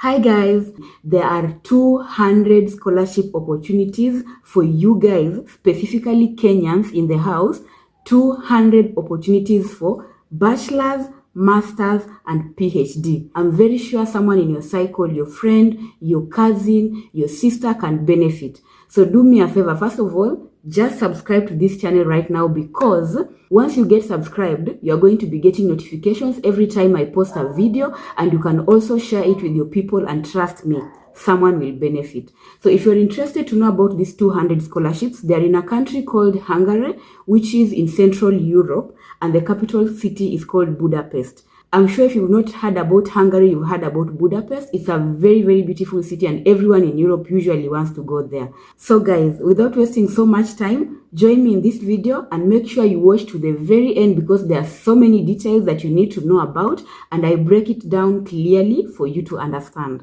Hi guys, there are 200 scholarship opportunities for you guys, specifically Kenyans in the house. 200 opportunities for bachelor's, master's, and PhD. I'm very sure someone in your cycle, your friend, your cousin, your sister can benefit. So do me a favor. First of all, just subscribe to this channel right now, because once you get subscribed, you're going to be getting notifications every time I post a video, and you can also share it with your people, and trust me, someone will benefit. So if you're interested to know about these 200 scholarships, they're in a country called Hungary, which is in Central Europe, and the capital city is called Budapest. I'm sure if you've not heard about Hungary, you've heard about Budapest. It's a very, very beautiful city, and everyone in Europe usually wants to go there. So guys, without wasting so much time, join me in this video and make sure you watch to the very end, because there are so many details that you need to know about, and I break it down clearly for you to understand.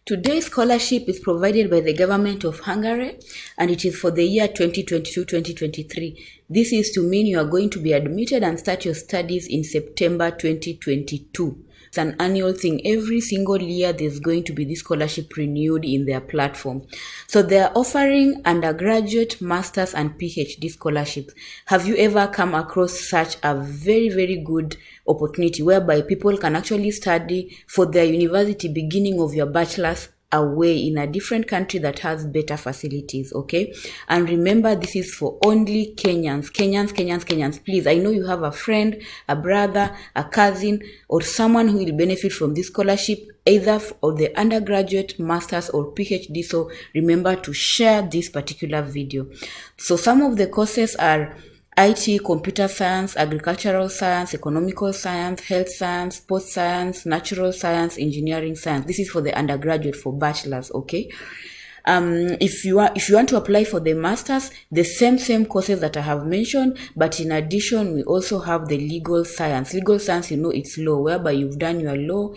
Today's scholarship is provided by the government of Hungary, and it is for the year 2022-2023. This is to mean you are going to be admitted and start your studies in September 2022. It's an annual thing. Every single year there's going to be this scholarship renewed in their platform. So they are offering undergraduate, master's, and PhD scholarships. Have you ever come across such a very, very good opportunity whereby people can actually study for their university beginning of your bachelor's away in a different country that has better facilities? Okay, and remember, this is for only Kenyans. Please, I know you have a friend, a brother, a cousin, or someone who will benefit from this scholarship, either for the undergraduate, master's, or PhD. So remember to share this particular video. So some of the courses are IT, computer science, agricultural science, economical science, health science, sports science, natural science, engineering science. This is for the undergraduate, for bachelor's, okay? If you want to apply for the masters, the same courses that I have mentioned, but in addition, we also have the legal science. Legal science, you know, it's law, whereby you've done your law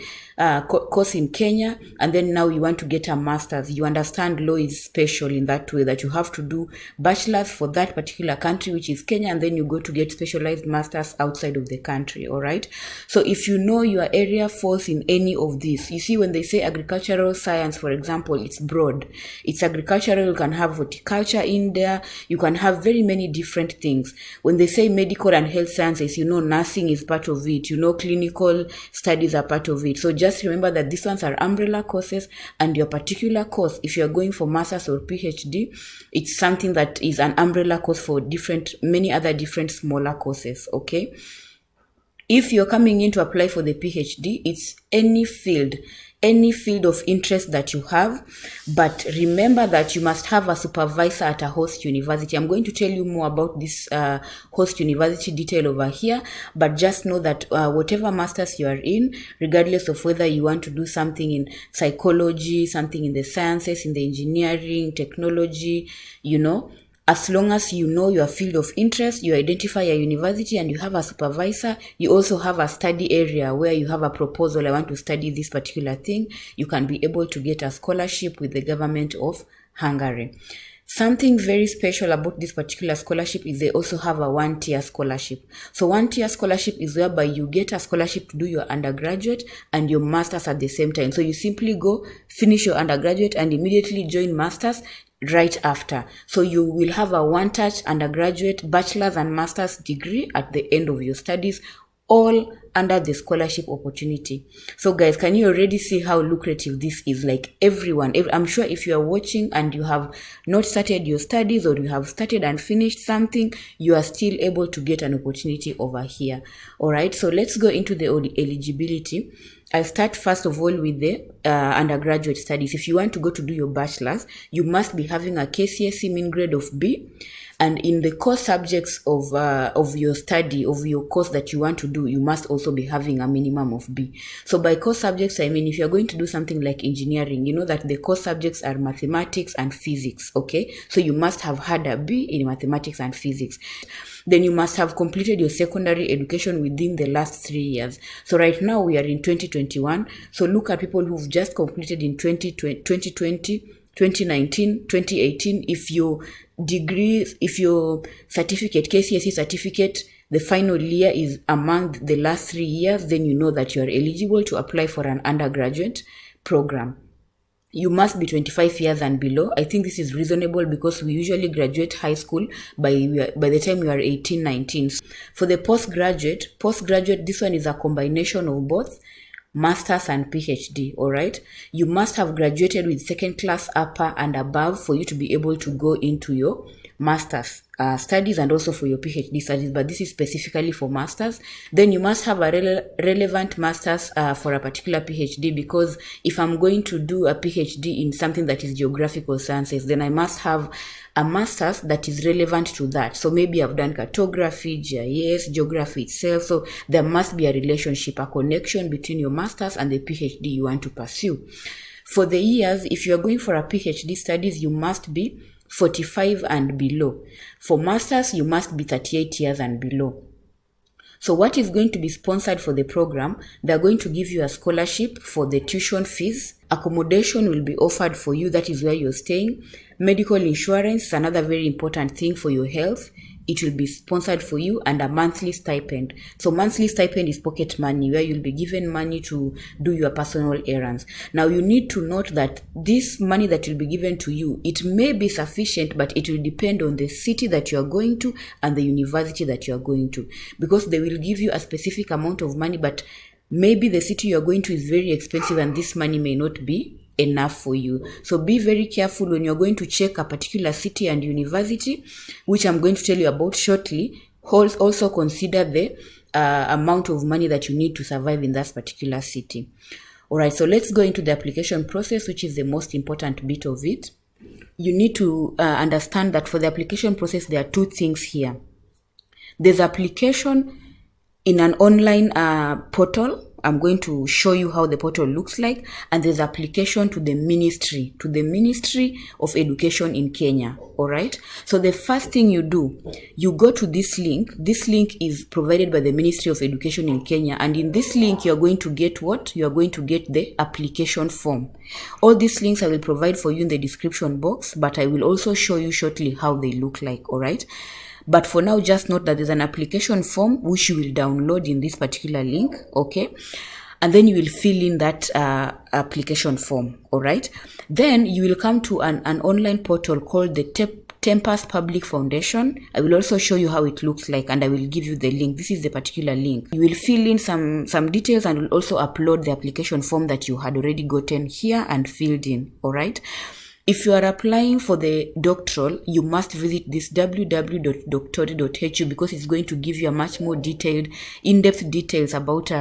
course in Kenya, and then now you want to get a master's. You understand law is special in that way that you have to do bachelor's for that particular country, which is Kenya, and then you go to get specialized masters outside of the country. All right, so if you know your area falls in any of these, you see, when they say agricultural science, for example, it's broad. It's agricultural. You can have horticulture in there. You can have very many different things. When they say medical and health sciences, you know, nursing is part of it. You know, clinical studies are part of it. So just remember that these ones are umbrella courses, and your particular course, if you're going for master's or PhD, it's something that is an umbrella course for many other different smaller courses, okay? If you're coming in to apply for the PhD, it's any field of interest that you have, but remember that you must have a supervisor at a host university. I'm going to tell you more about this host university detail over here, but just know that whatever masters you are in, regardless of whether you want to do something in psychology, something in the sciences, in the engineering, technology, you know, as long as you know your field of interest, you identify your university, and you have a supervisor, you also have a study area where you have a proposal, I want to study this particular thing, you can be able to get a scholarship with the government of Hungary. Something very special about this particular scholarship is they also have a one-tier scholarship. So one-tier scholarship is whereby you get a scholarship to do your undergraduate and your master's at the same time. So you simply go finish your undergraduate and immediately join master's right after. So you will have a one-touch undergraduate, bachelor's, and master's degree at the end of your studies, all under the scholarship opportunity. So guys, can you already see how lucrative this is? Like I'm sure if you are watching and you have not started your studies, or you have started and finished something, you are still able to get an opportunity over here. All right, so let's go into the eligibility. I'll start first of all with the undergraduate studies. If you want to go to do your bachelor's, you must be having a KCSE mean grade of B. And in the core subjects of your study, of your course that you want to do, you must also be having a minimum of B. So by core subjects, I mean, if you're going to do something like engineering, you know that the core subjects are mathematics and physics, okay? So you must have had a B in mathematics and physics. Then you must have completed your secondary education within the last 3 years. So right now we are in 2021. So look at people who've just completed in 2020, 2019, 2018. If you degrees, if your certificate, KCSE certificate, the final year is among the last 3 years, then you know that you are eligible to apply for an undergraduate program. You must be 25 years and below. I think this is reasonable because we usually graduate high school by the time you are 18, 19. For the postgraduate, this one is a combination of both master's and PhD, all right? You must have graduated with second class upper and above for you to be able to go into your master's studies and also for your PhD studies, but this is specifically for masters. Then you must have a relevant master's for a particular PhD, because if I'm going to do a PhD in something that is geographical sciences, then I must have a master's that is relevant to that. So maybe I've done cartography, GIS, geography itself. So there must be a relationship, a connection between your master's and the PhD you want to pursue. For the years, if you are going for a PhD studies, you must be 45 and below. For masters, you must be 38 years and below. So what is going to be sponsored for the program? They're going to give you a scholarship for the tuition fees. Accommodation will be offered for you. That is where you're staying. Medical insurance is another very important thing for your health. It will be sponsored for you, and a monthly stipend. So monthly stipend is pocket money, where you'll be given money to do your personal errands. Now you need to note that this money that will be given to you, it may be sufficient, but it will depend on the city that you are going to and the university that you are going to, because they will give you a specific amount of money, but maybe the city you are going to is very expensive and this money may not be enough for you. So be very careful when you're going to check a particular city and university, which I'm going to tell you about shortly. Also consider the amount of money that you need to survive in that particular city. All right, so let's go into the application process, which is the most important bit of it. You need to understand that for the application process, there are two things here. There's application in an online portal. I'm going to show you how the portal looks like, and there's application to the Ministry of Education in Kenya. All right. So the first thing you do, you go to this link. This link is provided by the Ministry of Education in Kenya, and in this link, you're going to get what? You're going to get the application form. All these links I will provide for you in the description box, but I will also show you shortly how they look like. All right. But for now, just note that there's an application form which you will download in this particular link, okay? And then you will fill in that application form, all right? Then you will come to an online portal called the Tempus Public Foundation. I will also show you how it looks like, and I will give you the link. This is the particular link. You will fill in some details and will also upload the application form that you had already gotten here and filled in, all right? If you are applying for the doctoral, you must visit this www.doctori.hu, because it's going to give you a much more detailed, in-depth details about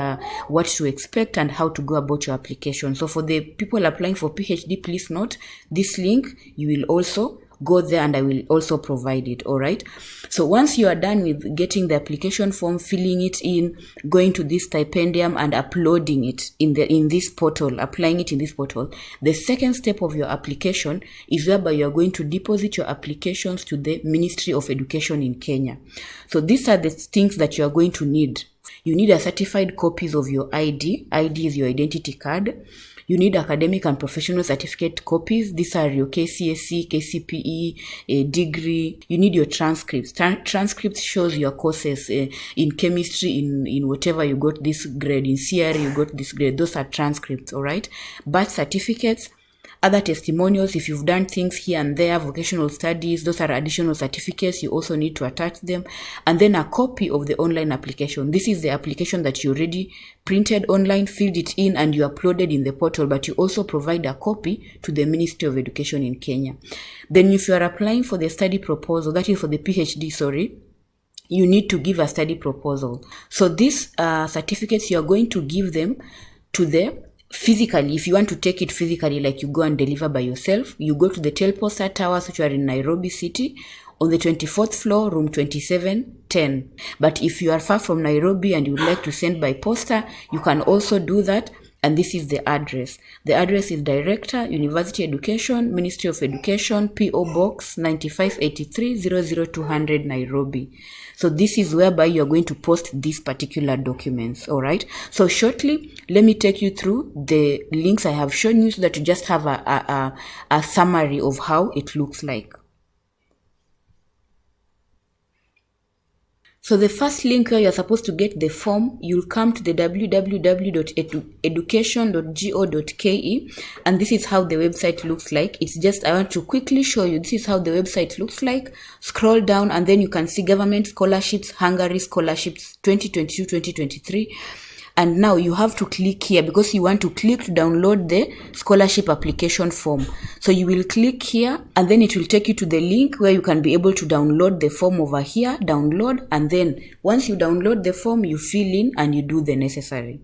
what to expect and how to go about your application. So for the people applying for PhD, please note this link. You will also go there, and I will also provide it. All right. So once you are done with getting the application form, filling it in, going to this stipendium and uploading it in this portal, applying it in this portal, the second step of your application is whereby you are going to deposit your applications to the Ministry of Education in Kenya. So these are the things that you are going to need. You need a certified copies of your ID. ID is your identity card. You need academic and professional certificate copies. These are your KCSE, KCPE, a degree. You need your transcripts. Transcripts shows your courses in chemistry, in whatever you got this grade. In CR, you got this grade. Those are transcripts, all right? Birth certificates, other testimonials, if you've done things here and there, vocational studies, those are additional certificates. You also need to attach them. And then a copy of the online application. This is the application that you already printed online, filled it in, and you uploaded in the portal, but you also provide a copy to the Ministry of Education in Kenya. Then if you are applying for the study proposal, that is for the PhD, you need to give a study proposal. So these certificates, you are going to give them to the physically. If you want to take it physically, like you go and deliver by yourself, you go to the Telposta Towers, which are in Nairobi City, on the 24th floor, room 2710. But if you are far from Nairobi and you would like to send by posta, you can also do that. And this is the address. The address is Director, University Education, Ministry of Education, P.O. Box 9583 00200 Nairobi. So this is whereby you're going to post these particular documents, all right? So shortly, let me take you through the links I have shown you so that you just have a summary of how it looks like. So the first link where you're supposed to get the form, you'll come to the www.education.go.ke, and this is how the website looks like. It's just, I want to quickly show you, this is how the website looks like. Scroll down and then you can see government scholarships, Hungary scholarships 2022-2023. And now you have to click here because you want to click to download the scholarship application form. So you will click here and then it will take you to the link where you can be able to download the form over here, download, and then once you download the form, you fill in and you do the necessary.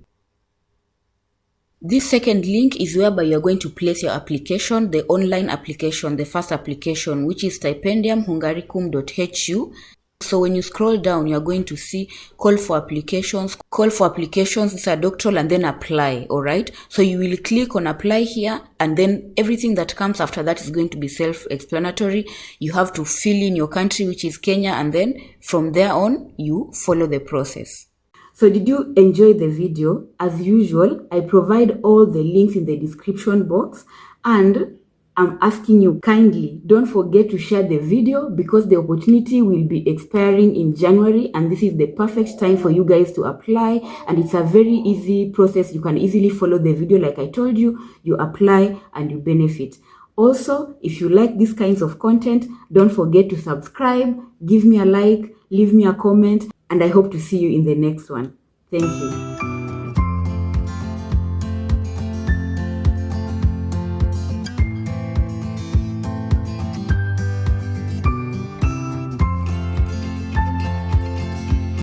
This second link is whereby you're going to place your application, the online application, the first application, which is stipendiumhungaricum.hu. So when you scroll down, you're going to see call for applications. Call for applications is a doctoral and then apply, all right? So you will click on apply here and then everything that comes after that is going to be self-explanatory. You have to fill in your country, which is Kenya, and then from there on, you follow the process. So did you enjoy the video? As usual, I provide all the links in the description box, and I'm asking you kindly, don't forget to share the video because the opportunity will be expiring in January and this is the perfect time for you guys to apply, and it's a very easy process. You can easily follow the video like I told you. You apply and you benefit. Also, if you like these kinds of content, don't forget to subscribe, give me a like, leave me a comment, and I hope to see you in the next one. Thank you.